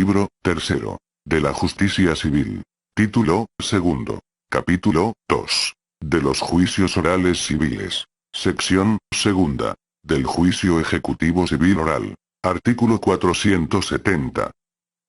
Libro tercero. De la Justicia Civil. Título segundo. Capítulo 2. De los juicios orales civiles. Sección segunda. Del juicio ejecutivo civil oral. Artículo 470.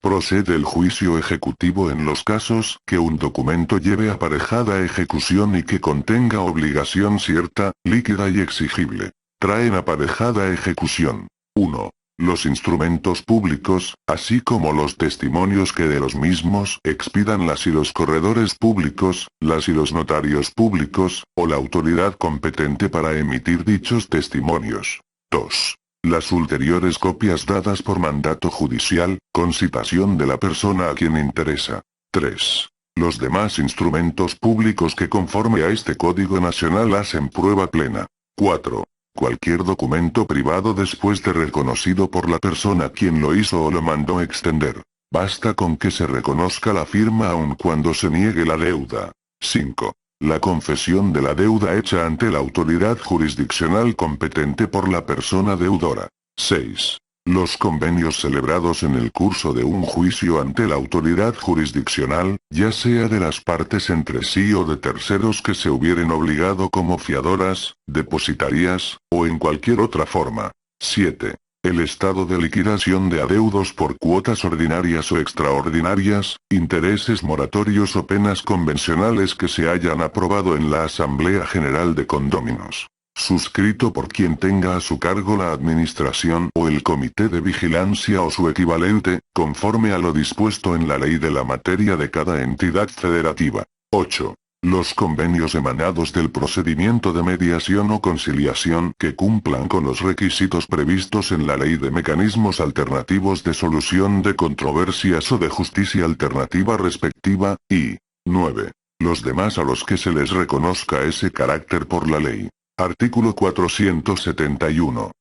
Procede el juicio ejecutivo en los casos que un documento lleve aparejada ejecución y que contenga obligación cierta, líquida y exigible. Traen aparejada ejecución. 1. Los instrumentos públicos, así como los testimonios que de los mismos expidan las y los corredores públicos, las y los notarios públicos, o la autoridad competente para emitir dichos testimonios. 2. Las ulteriores copias dadas por mandato judicial, con citación de la persona a quien interesa. 3. Los demás instrumentos públicos que conforme a este Código Nacional hacen prueba plena. 4. Cualquier documento privado después de reconocido por la persona quien lo hizo o lo mandó extender. Basta con que se reconozca la firma aun cuando se niegue la deuda. 5. La confesión de la deuda hecha ante la autoridad jurisdiccional competente por la persona deudora. 6. Los convenios celebrados en el curso de un juicio ante la autoridad jurisdiccional, ya sea de las partes entre sí o de terceros que se hubieren obligado como fiadoras, depositarias, o en cualquier otra forma. 7. El estado de liquidación de adeudos por cuotas ordinarias o extraordinarias, intereses moratorios o penas convencionales que se hayan aprobado en la Asamblea General de Condóminos. Suscrito por quien tenga a su cargo la administración o el comité de vigilancia o su equivalente, conforme a lo dispuesto en la ley de la materia de cada entidad federativa. 8. Los convenios emanados del procedimiento de mediación o conciliación que cumplan con los requisitos previstos en la Ley de Mecanismos Alternativos de Solución de Controversias o de Justicia Alternativa respectiva, y 9. Los demás a los que se les reconozca ese carácter por la ley. Artículo 471.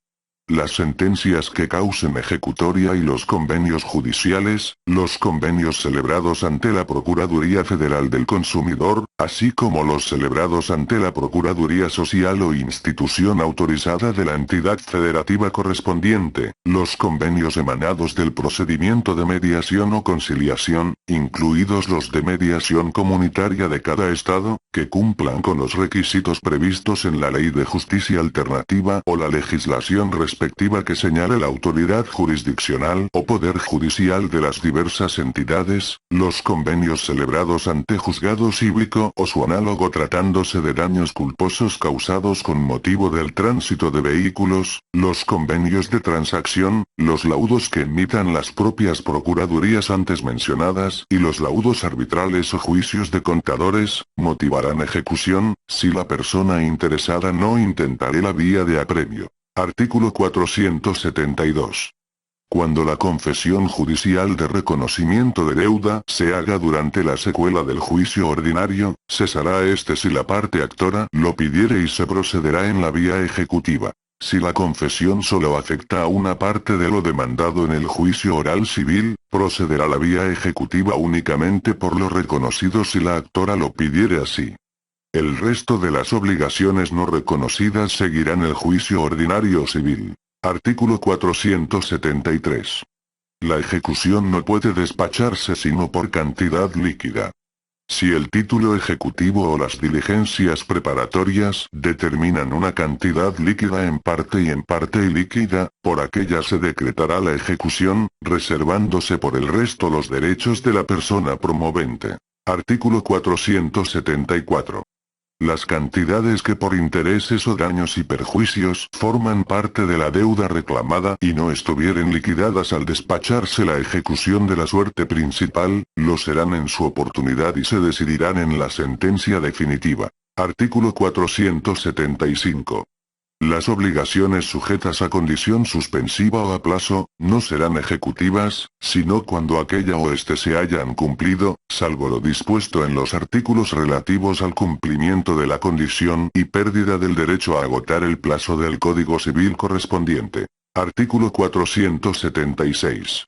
Las sentencias que causen ejecutoria y los convenios judiciales, los convenios celebrados ante la Procuraduría Federal del Consumidor, así como los celebrados ante la Procuraduría Social o institución autorizada de la entidad federativa correspondiente, los convenios emanados del procedimiento de mediación o conciliación, incluidos los de mediación comunitaria de cada estado, que cumplan con los requisitos previstos en la Ley de Justicia Alternativa o la legislación respectiva que señale la autoridad jurisdiccional o poder judicial de las diversas entidades, los convenios celebrados ante juzgado cívico o su análogo tratándose de daños culposos causados con motivo del tránsito de vehículos, los convenios de transacción, los laudos que emitan las propias procuradurías antes mencionadas y los laudos arbitrales o juicios de contadores, motivarán ejecución, si la persona interesada no intentare la vía de apremio. Artículo 472. Cuando la confesión judicial de reconocimiento de deuda se haga durante la secuela del juicio ordinario, cesará este si la parte actora lo pidiere y se procederá en la vía ejecutiva. Si la confesión solo afecta a una parte de lo demandado en el juicio oral civil, procederá la vía ejecutiva únicamente por lo reconocido si la actora lo pidiere así. El resto de las obligaciones no reconocidas seguirán el juicio ordinario civil. Artículo 473. La ejecución no puede despacharse sino por cantidad líquida. Si el título ejecutivo o las diligencias preparatorias determinan una cantidad líquida en parte y líquida, por aquella se decretará la ejecución, reservándose por el resto los derechos de la persona promovente. Artículo 474. Las cantidades que por intereses o daños y perjuicios forman parte de la deuda reclamada y no estuvieren liquidadas al despacharse la ejecución de la suerte principal, lo serán en su oportunidad y se decidirán en la sentencia definitiva. Artículo 475. Las obligaciones sujetas a condición suspensiva o a plazo, no serán ejecutivas, sino cuando aquella o éste se hayan cumplido, salvo lo dispuesto en los artículos relativos al cumplimiento de la condición y pérdida del derecho a agotar el plazo del Código Civil correspondiente. Artículo 476.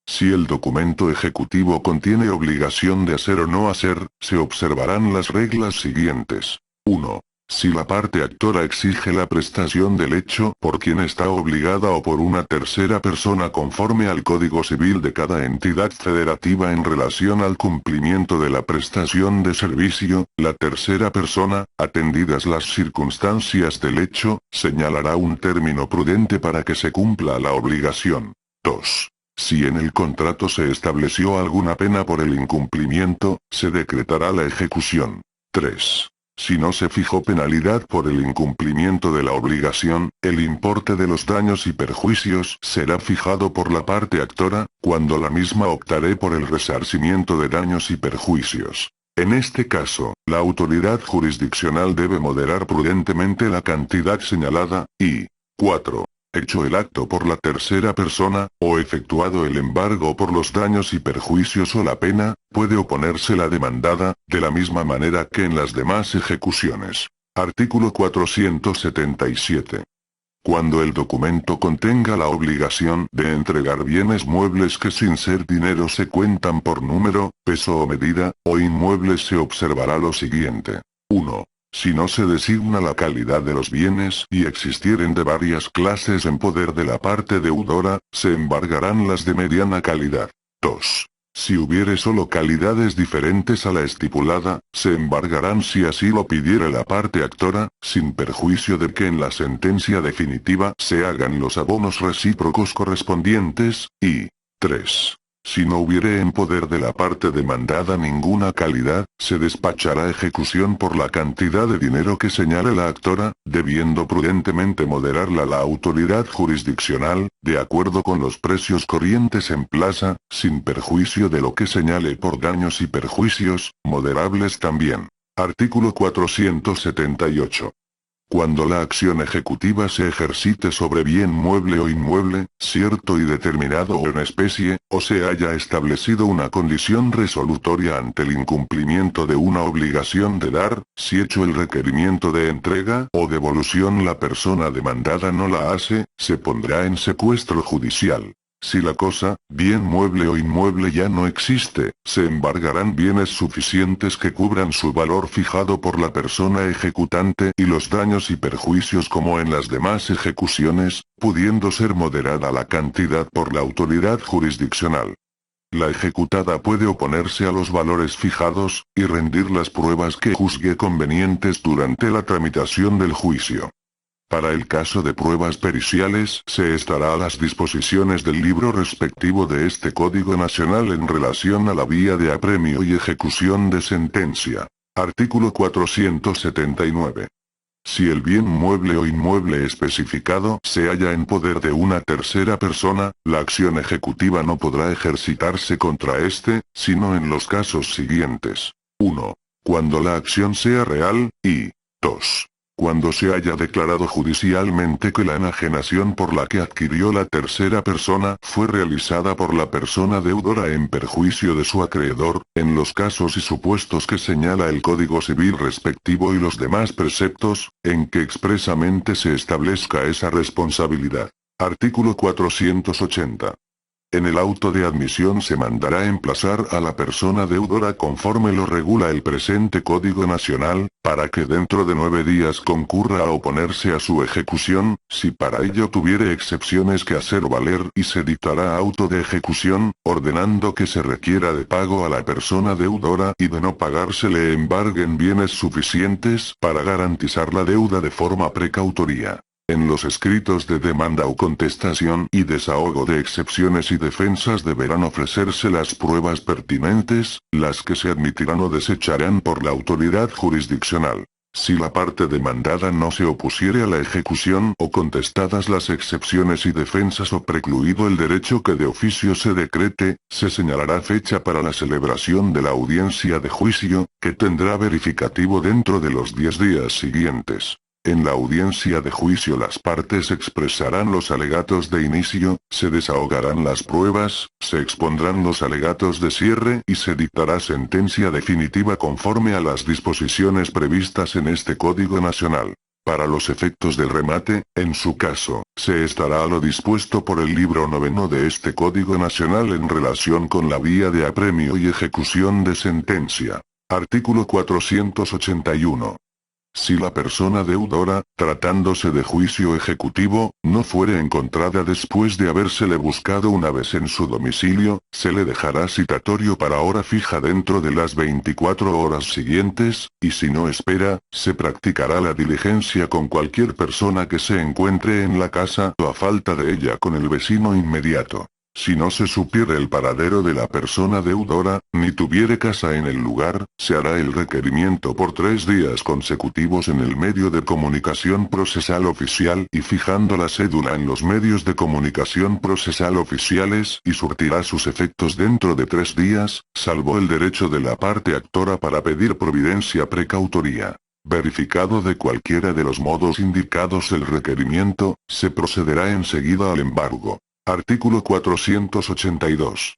Si el documento ejecutivo contiene obligación de hacer o no hacer, se observarán las reglas siguientes. 1. Si la parte actora exige la prestación del hecho por quien está obligada o por una tercera persona conforme al Código Civil de cada entidad federativa en relación al cumplimiento de la prestación de servicio, la tercera persona, atendidas las circunstancias del hecho, señalará un término prudente para que se cumpla la obligación. 2. Si en el contrato se estableció alguna pena por el incumplimiento, se decretará la ejecución. 3. Si no se fijó penalidad por el incumplimiento de la obligación, el importe de los daños y perjuicios será fijado por la parte actora, cuando la misma optaré por el resarcimiento de daños y perjuicios. En este caso, la autoridad jurisdiccional debe moderar prudentemente la cantidad señalada, y 4. Hecho el acto por la tercera persona, o efectuado el embargo por los daños y perjuicios o la pena, puede oponerse la demandada, de la misma manera que en las demás ejecuciones. Artículo 477. Cuando el documento contenga la obligación de entregar bienes muebles que sin ser dinero se cuentan por número, peso o medida, o inmuebles se observará lo siguiente. 1. Si no se designa la calidad de los bienes y existieren de varias clases en poder de la parte deudora, se embargarán las de mediana calidad. 2. Si hubiere solo calidades diferentes a la estipulada, se embargarán si así lo pidiere la parte actora, sin perjuicio de que en la sentencia definitiva se hagan los abonos recíprocos correspondientes, y 3. Si no hubiere en poder de la parte demandada ninguna calidad, se despachará ejecución por la cantidad de dinero que señale la actora, debiendo prudentemente moderarla la autoridad jurisdiccional, de acuerdo con los precios corrientes en plaza, sin perjuicio de lo que señale por daños y perjuicios, moderables también. Artículo 478. Cuando la acción ejecutiva se ejercite sobre bien mueble o inmueble, cierto y determinado o en especie, o se haya establecido una condición resolutoria ante el incumplimiento de una obligación de dar, si hecho el requerimiento de entrega o devolución la persona demandada no la hace, se pondrá en secuestro judicial. Si la cosa, bien mueble o inmueble ya no existe, se embargarán bienes suficientes que cubran su valor fijado por la persona ejecutante y los daños y perjuicios como en las demás ejecuciones, pudiendo ser moderada la cantidad por la autoridad jurisdiccional. La ejecutada puede oponerse a los valores fijados, y rendir las pruebas que juzgue convenientes durante la tramitación del juicio. Para el caso de pruebas periciales se estará a las disposiciones del libro respectivo de este Código Nacional en relación a la vía de apremio y ejecución de sentencia. Artículo 479. Si el bien mueble o inmueble especificado se halla en poder de una tercera persona, la acción ejecutiva no podrá ejercitarse contra éste, sino en los casos siguientes. 1. Cuando la acción sea real, y 2. Cuando se haya declarado judicialmente que la enajenación por la que adquirió la tercera persona fue realizada por la persona deudora en perjuicio de su acreedor, en los casos y supuestos que señala el Código Civil respectivo y los demás preceptos, en que expresamente se establezca esa responsabilidad. Artículo 480. En el auto de admisión se mandará emplazar a la persona deudora conforme lo regula el presente Código Nacional, para que dentro de 9 días concurra a oponerse a su ejecución, si para ello tuviere excepciones que hacer valer, y se dictará auto de ejecución, ordenando que se requiera de pago a la persona deudora y de no pagar se le embarguen bienes suficientes para garantizar la deuda de forma precautoria. En los escritos de demanda o contestación y desahogo de excepciones y defensas deberán ofrecerse las pruebas pertinentes, las que se admitirán o desecharán por la autoridad jurisdiccional. Si la parte demandada no se opusiere a la ejecución o contestadas las excepciones y defensas o precluido el derecho que de oficio se decrete, se señalará fecha para la celebración de la audiencia de juicio, que tendrá verificativo dentro de los 10 días siguientes. En la audiencia de juicio las partes expresarán los alegatos de inicio, se desahogarán las pruebas, se expondrán los alegatos de cierre y se dictará sentencia definitiva conforme a las disposiciones previstas en este Código Nacional. Para los efectos del remate, en su caso, se estará a lo dispuesto por el libro 9 de este Código Nacional en relación con la vía de apremio y ejecución de sentencia. Artículo 481. Si la persona deudora, tratándose de juicio ejecutivo, no fuere encontrada después de habérsele buscado una vez en su domicilio, se le dejará citatorio para hora fija dentro de las 24 horas siguientes, y si no espera, se practicará la diligencia con cualquier persona que se encuentre en la casa o a falta de ella con el vecino inmediato. Si no se supiere el paradero de la persona deudora, ni tuviere casa en el lugar, se hará el requerimiento por 3 días consecutivos en el medio de comunicación procesal oficial y fijando la cédula en los medios de comunicación procesal oficiales y surtirá sus efectos dentro de 3 días, salvo el derecho de la parte actora para pedir providencia precautoria. Verificado de cualquiera de los modos indicados el requerimiento, se procederá enseguida al embargo. Artículo 482.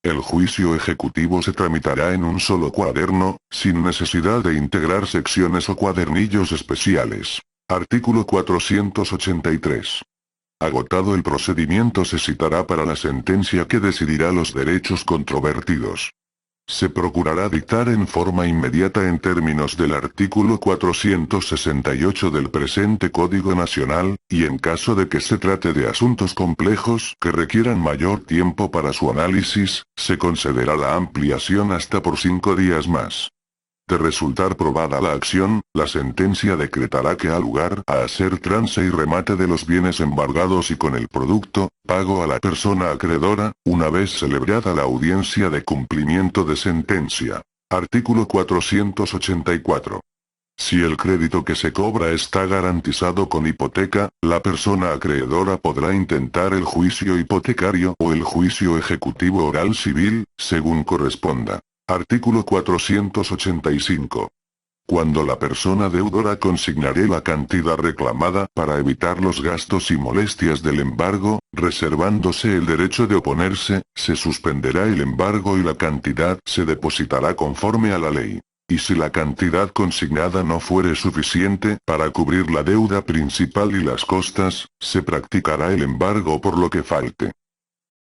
El juicio ejecutivo se tramitará en un solo cuaderno, sin necesidad de integrar secciones o cuadernillos especiales. Artículo 483. Agotado el procedimiento se citará para la sentencia que decidirá los derechos controvertidos. Se procurará dictar en forma inmediata en términos del artículo 468 del presente Código Nacional, y en caso de que se trate de asuntos complejos que requieran mayor tiempo para su análisis, se concederá la ampliación hasta por 5 días más. De resultar probada la acción, la sentencia decretará que ha lugar a hacer trance y remate de los bienes embargados y con el producto, pago a la persona acreedora, una vez celebrada la audiencia de cumplimiento de sentencia. Artículo 484. Si el crédito que se cobra está garantizado con hipoteca, la persona acreedora podrá intentar el juicio hipotecario o el juicio ejecutivo oral civil, según corresponda. Artículo 485. Cuando la persona deudora consignare la cantidad reclamada para evitar los gastos y molestias del embargo, reservándose el derecho de oponerse, se suspenderá el embargo y la cantidad se depositará conforme a la ley. Y si la cantidad consignada no fuere suficiente para cubrir la deuda principal y las costas, se practicará el embargo por lo que falte.